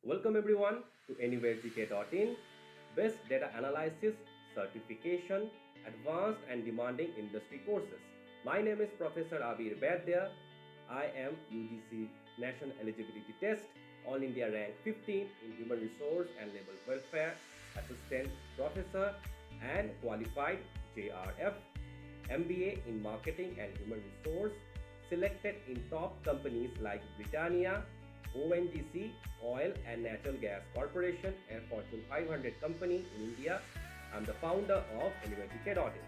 Welcome everyone to anywheregk.in, Best Data Analysis Certification, Advanced and Demanding Industry Courses. My name is Professor Abir Vaidya. I am UGC National Eligibility Test, All India Rank 15 in Human Resource and Labor Welfare, Assistant Professor and Qualified JRF, MBA in Marketing and Human Resource, selected in top companies like Britannia, ONGC, Oil and Natural Gas Corporation, and Fortune 500 company in India. I'm the founder of AnyWhereGK.in.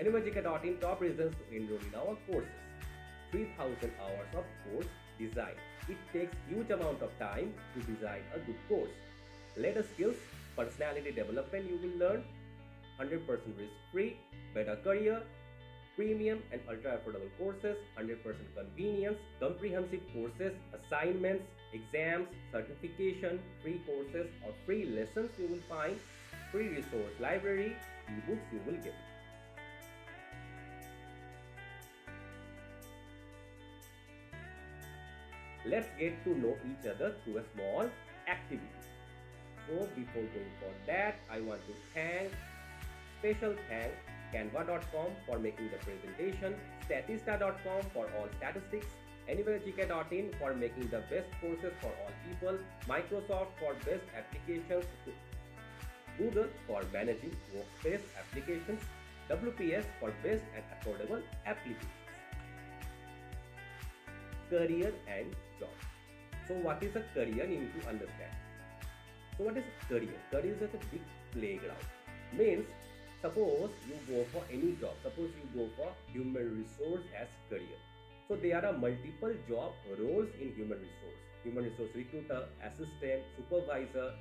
AnyWhereGK.in top reasons to enroll in our courses. 3,000 hours of course design. It takes huge amount of time to design a good course. Later skills, personality development you will learn, 100% risk-free, better career, premium and ultra affordable courses, 100% convenience, comprehensive courses, assignments, exams, certification, free courses or free lessons you will find, free resource library, ebooks you will get. Let's get to know each other through a small activity. So before going for that, I want to special thank Canva.com for making the presentation, Statista.com for all statistics, AnyWhereGK.in for making the best courses for all people, Microsoft for best applications, Google for managing workspace applications, WPS for best and affordable applications. Career and job. So what is a career? You need to understand. So what is a career? Career is like a big playground. Means suppose you go for any job. Suppose you go for human resource as career. So there are multiple job roles in human resource. Human resource recruiter, assistant, supervisor,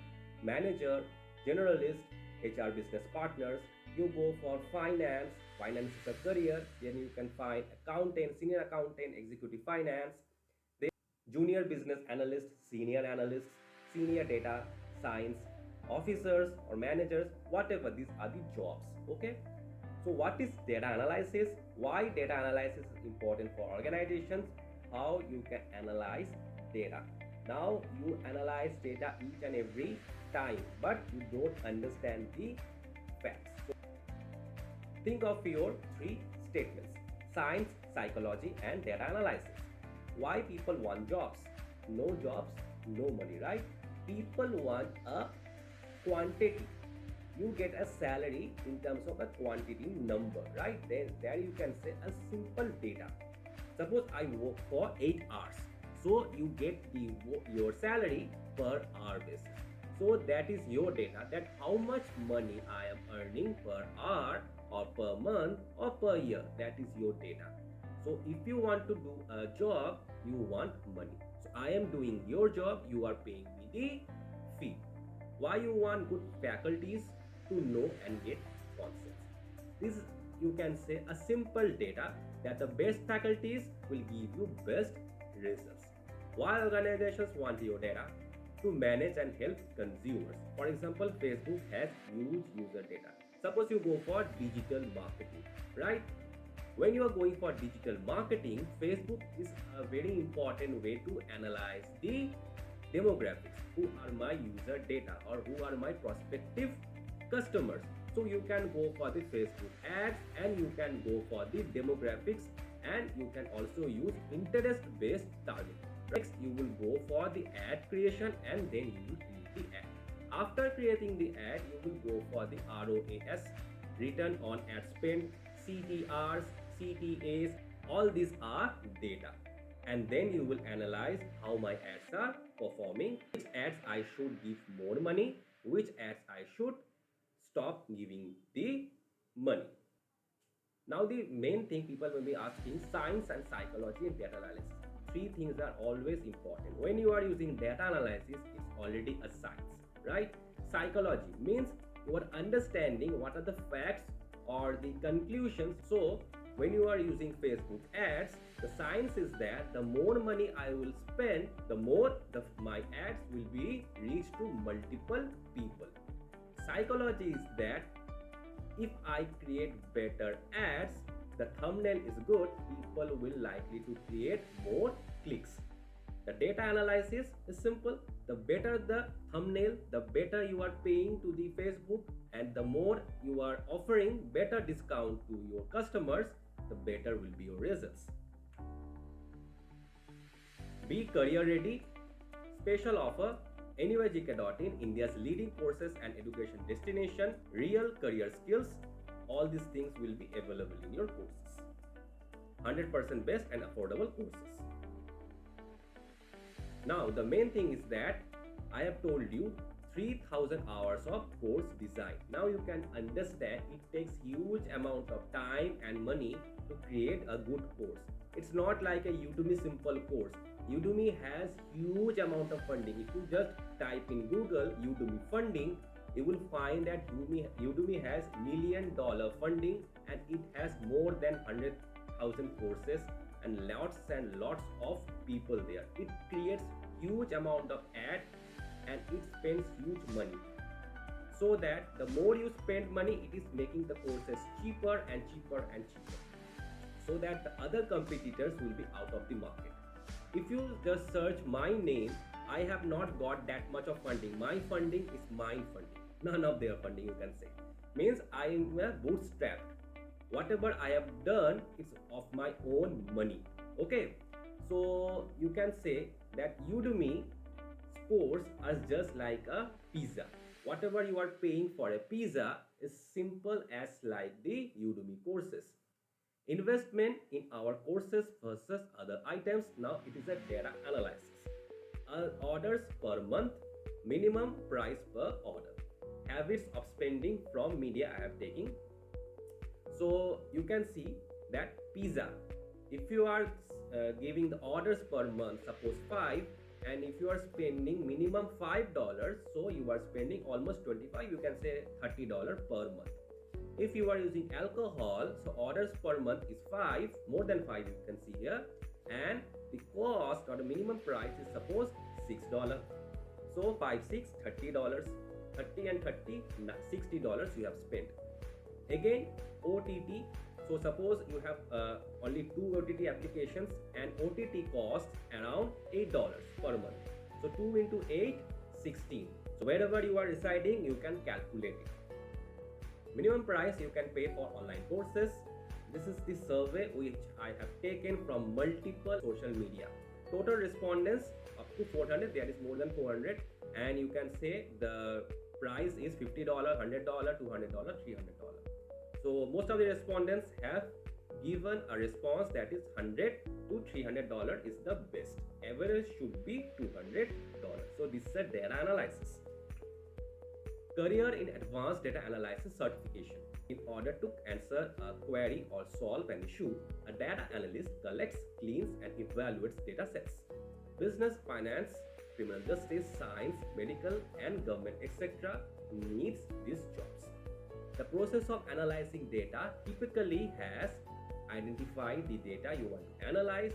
manager, generalist, HR business partners. You go for finance. Finance is a career. Then you can find accountant, senior accountant, executive finance. Then junior business analyst, senior analysts, senior data science officers or managers, whatever, these are the jobs. Okay, so what is data analysis? Why data analysis is important for organizations? How you can analyze data. Now you analyze data each and every time, but you don't understand the facts. So think of your three statements: science, psychology and data analysis. Why people want jobs? No jobs, no money, right? People want a quantity. You get a salary in terms of a quantity number, right? Then there you can say a simple data. Suppose I work for 8 hours, so you get your salary per hour basis. So that is your data, that how much money I am earning per hour or per month or per year. That is your data. So if you want to do a job, you want money. So I am doing your job, you are paying me the fee. Why you want good faculties? To know and get concepts. This, you can say, a simple data that the best faculties will give you best results. Why organizations want your data? To manage and help consumers. For example, Facebook has huge user data. Suppose you go for digital marketing, right? When you are going for digital marketing, Facebook is a very important way to analyze the demographics. Who are my user data or who are my prospective customers? So you can go for the Facebook ads and you can go for the demographics, and you can also use interest based targeting. Next, you will go for the ad creation and then you will create the ad. After creating the ad, you will go for the ROAS, return on ad spend, CTRs, CTAs. All these are data. And then you will analyze how my ads are performing, which ads I should give more money, which ads I should stop giving the money. Now the main thing people will be asking: science and psychology and data analysis. Three things are always important. When you are using data analysis, it's already a science, right? Psychology means you are understanding what are the facts or the conclusions. So when you are using Facebook ads, the science is that the more money I will spend, the more my ads will be reached to multiple people. Psychology is that if I create better ads, the thumbnail is good, people will likely to create more clicks. The data analysis is simple. The better the thumbnail, the better you are paying to the Facebook, and the more you are offering better discount to your customers, the better will be your results. Be career ready. Special offer. AnywayGK.in, India's leading courses and education destination. Real career skills. All these things will be available in your courses. 100% best and affordable courses. Now the main thing is that I have told you 3000 hours of course design. Now you can understand it takes huge amount of time and money to create a good course. It's not like a Udemy simple course. Udemy has huge amount of funding. If you just type in Google Udemy funding, you will find that Udemy has $1 million funding, and it has more than 100,000 courses and lots of people there. It creates huge amount of ad and it spends huge money. So that the more you spend money, it is making the courses cheaper and cheaper and cheaper. So that the other competitors will be out of the market. If you just search my name, I have not got that much of funding. My funding is mine funding. None of their funding, you can say. Means I am bootstrapped. Whatever I have done is of my own money. Okay, so you can say that Udemy course are just like a pizza. Whatever you are paying for a pizza is simple as like the Udemy courses. Investment in our courses versus other items. Now it is a data analysis. Orders per month, minimum price per order. Habits of spending from media I have taken. So you can see that pizza, if you are giving the orders per month, suppose 5, and if you are spending minimum $5, so you are spending almost 25, you can say $30 per month. If you are using alcohol, so orders per month is 5, more than 5 you can see here, and the cost or the minimum price is suppose $6. So 5, 6, $30, 30 and 30, $60 you have spent. Again, OTT. So suppose you have only 2 OTT applications, and OTT costs around $8 per month. So 2 into 8, 16. So wherever you are residing, you can calculate it. Minimum price you can pay for online courses. This is the survey which I have taken from multiple social media. Total respondents up to 400, there is more than 400, and you can say the price is $50, $100, $200, $300. So most of the respondents have given a response that is $100 to $300 is the best. Average should be $200. So this is a data analysis. Career in Advanced Data Analysis certification. In order to answer a query or solve an issue, a data analyst collects, cleans, and evaluates data sets. Business, finance, criminal justice, science, medical, and government, etc. needs these jobs. The process of analyzing data typically has identified the data you want to analyze,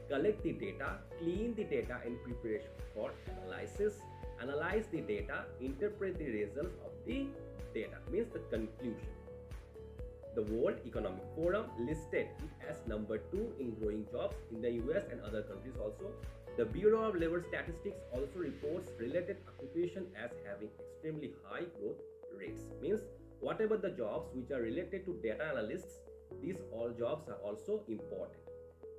collect the data, clean the data in preparation for analysis, analyze the data, interpret the results of the data, means the conclusion. The World Economic Forum listed it as number 2 in growing jobs in the US and other countries also. The Bureau of Labor Statistics also reports related occupation as having extremely high growth rates, means whatever the jobs which are related to data analysts, these all jobs are also important.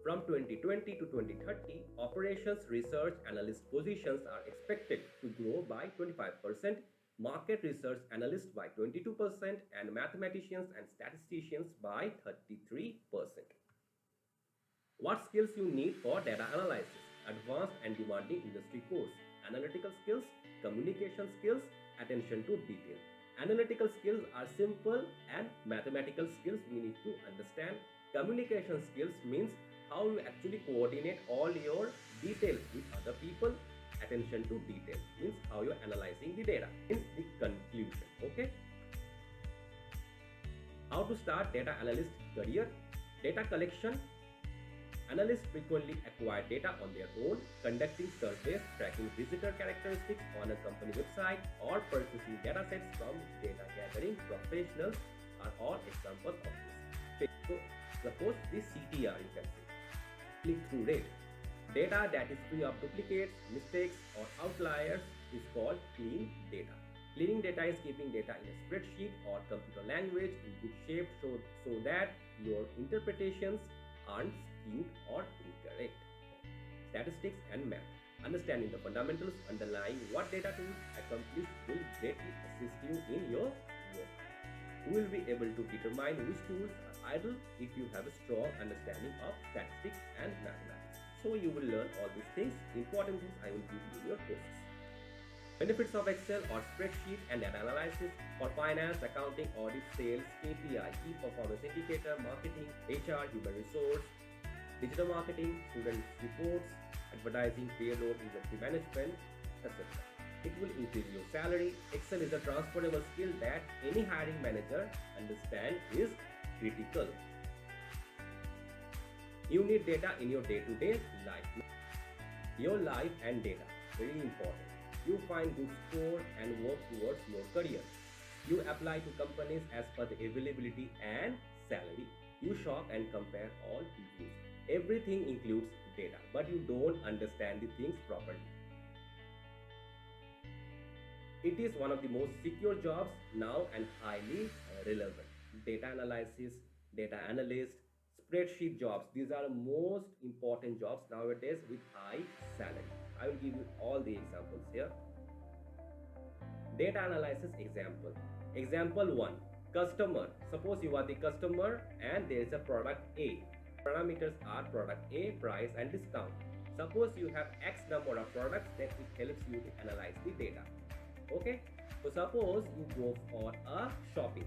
From 2020 to 2030, operations research analyst positions are expected to grow by 25%, market research analysts by 22%, and mathematicians and statisticians by 33%. What skills you need for data analysis? Advanced and demanding industry course. Analytical skills, communication skills, attention to detail. Analytical skills are simple, and mathematical skills we need to understand. Communication skills means how you actually coordinate all your details with other people. Attention to detail means how you're analyzing the data. Means the conclusion. Okay. How to start data analyst career? Data collection. Analysts frequently acquire data on their own, conducting surveys, tracking visitor characteristics on a company website, or purchasing data sets from data gathering professionals are all examples of this. So suppose this CTR, you can say click-through rate. Data that is free of duplicates, mistakes, or outliers is called clean data. Cleaning data is keeping data in a spreadsheet or computer language in good shape so that your interpretations aren't skewed or incorrect. Statistics and math. Understanding the fundamentals underlying what data tools accomplish will greatly assist you in your work. You will be able to determine which tools are idle if you have a strong understanding of statistics and mathematics. So you will learn all these things, important things I will give you in your courses. Benefits of Excel or spreadsheet and data analysis for finance, accounting, audit, sales, KPI, key performance indicator, marketing, HR, human resource, digital marketing, student reports, advertising, payroll, inventory management, etc. It will increase your salary. Excel is a transferable skill that any hiring manager understands is critical. You need data in your day-to-day life. Your life and data, very important. You find good score and work towards your career. You apply to companies as per the availability and salary. You shop and compare all reviews. Everything includes data, but you don't understand the things properly. It is one of the most secure jobs now and highly relevant. Data analysis, data analyst, spreadsheet jobs. These are the most important jobs nowadays with high salary. I will give you all the examples here. Data analysis example. Example 1. Customer. Suppose you are the customer and there is a product A. Parameters are product A, price and discount. Suppose you have X number of products, then it helps you to analyze the data. Okay, so suppose you go for a shopping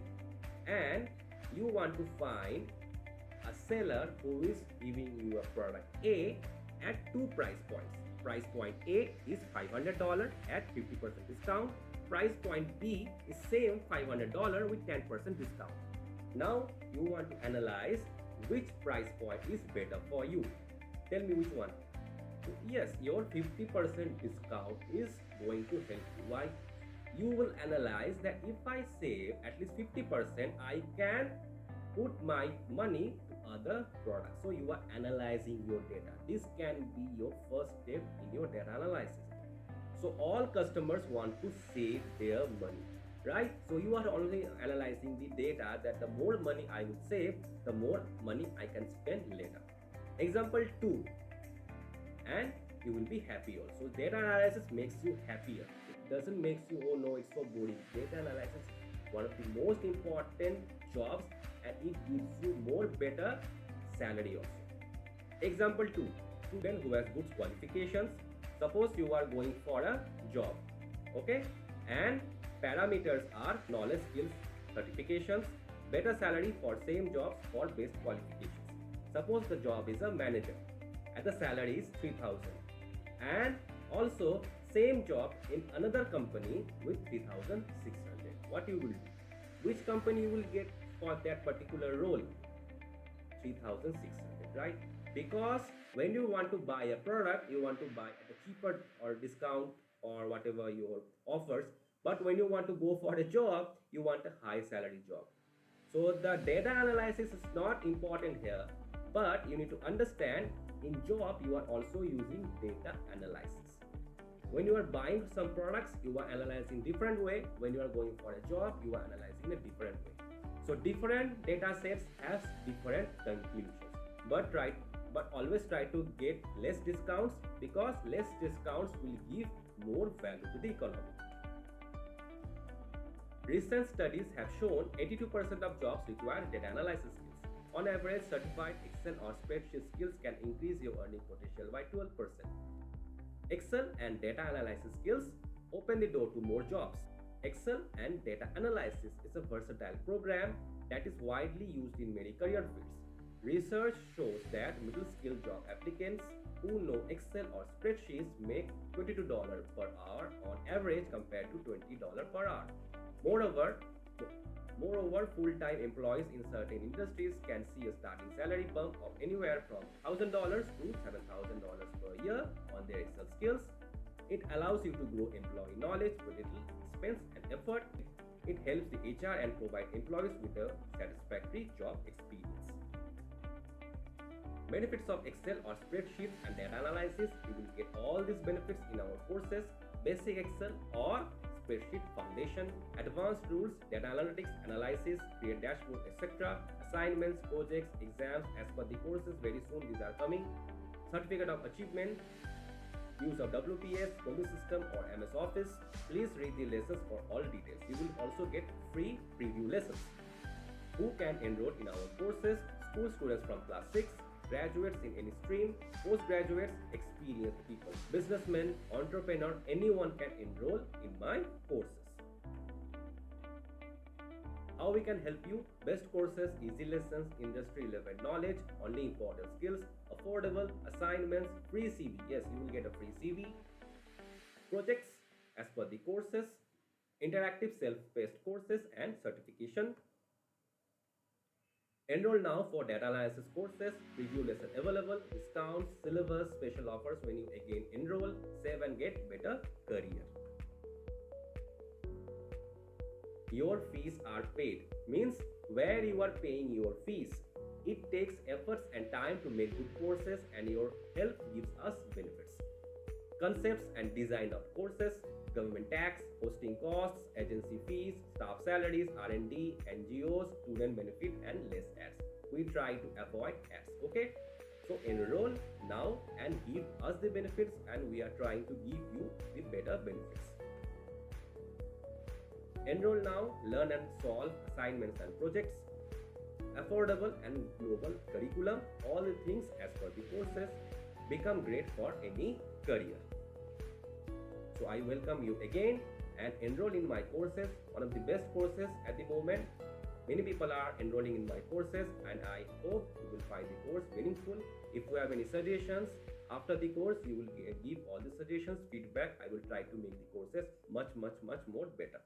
and you want to find a seller who is giving you a product A at 2 price points. Price point A is $500 at 50% discount. Price point B is same $500 with 10% discount. Now you want to analyze which price point is better for you. Tell me which one. So yes, your 50% discount is going to help you. Why? You will analyze that if I save at least 50%, I can put my money to other products. So you are analyzing your data. This can be your first step in your data analysis. So all customers want to save their money, right? So you are only analyzing the data that the more money I will save, the more money I can spend later. Example 2. And you will be happy also. Data analysis makes you happier. It doesn't make you, oh no, it's so boring. Data analysis is one of the most important jobs and it gives you more better salary also. Example 2. Student who has good qualifications. Suppose you are going for a job, okay, and parameters are knowledge, skills, certifications, better salary for same jobs for best qualifications. Suppose the job is a manager and the salary is 3,000, and also same job in another company with 3,600. What you will do? Which company you will get for that particular role? 3,600, right? Because when you want to buy a product, you want to buy at a cheaper or discount or whatever your offers. But when you want to go for a job, you want a high salary job. So the data analysis is not important here, but you need to understand in job you are also using data analysis. When you are buying some products, you are analyzing different way. When you are going for a job, you are analyzing a different way. So different data sets have different conclusions. But always try to get less discounts, because less discounts will give more value to the economy. Recent studies have shown 82% of jobs require data analysis skills. On average, certified Excel or spreadsheet skills can increase your earning potential by 12%. Excel and data analysis skills open the door to more jobs. Excel and data analysis is a versatile program that is widely used in many career fields. Research shows that middle-skilled job applicants who know Excel or spreadsheets make $22 per hour on average compared to $20 per hour. Moreover, full-time employees in certain industries can see a starting salary bump of anywhere from $1,000 to $7,000 per year on their Excel skills. It allows you to grow employee knowledge with little expense and effort. It helps the HR and provide employees with a satisfactory job experience. Benefits of Excel or spreadsheets and data analysis. You will get all these benefits in our courses: Basic Excel or Spreadsheet Foundation, Advanced Rules, Data Analytics, Analysis, Create Dashboard, etc. Assignments, projects, exams as per the courses. Very soon these are coming. Certificate of Achievement, use of WPS, Combi System or MS Office. Please read the lessons for all details. You will also get free preview lessons. Who can enroll in our courses? School students from class 6, graduates in any stream, postgraduates, experienced people, businessmen, entrepreneur, anyone can enroll in my courses. How we can help you? Best courses, easy lessons, industry level knowledge, only important skills, affordable assignments, free CV. Yes, you will get a free CV. Projects as per the courses, interactive self-paced courses and certification. Enroll now for data analysis courses, preview lesson available, discounts, syllabus, special offers when you again enroll, save and get better career. Your fees are paid means where you are paying your fees. It takes efforts and time to make good courses and your help gives us benefits. Concepts and design of courses, government tax, hosting costs, agency fees, staff salaries, R&D, NGOs, student benefit and less ads. We try to avoid ads, okay? So enroll now and give us the benefits and we are trying to give you the better benefits. Enroll now, learn and solve assignments and projects, affordable and global curriculum, all the things as per the courses, become great for any career. So I welcome you again and enroll in my courses, one of the best courses at the moment. Many people are enrolling in my courses and I hope you will find the course meaningful. If you have any suggestions after the course, you will give all the suggestions, feedback. I will try to make the courses much more better.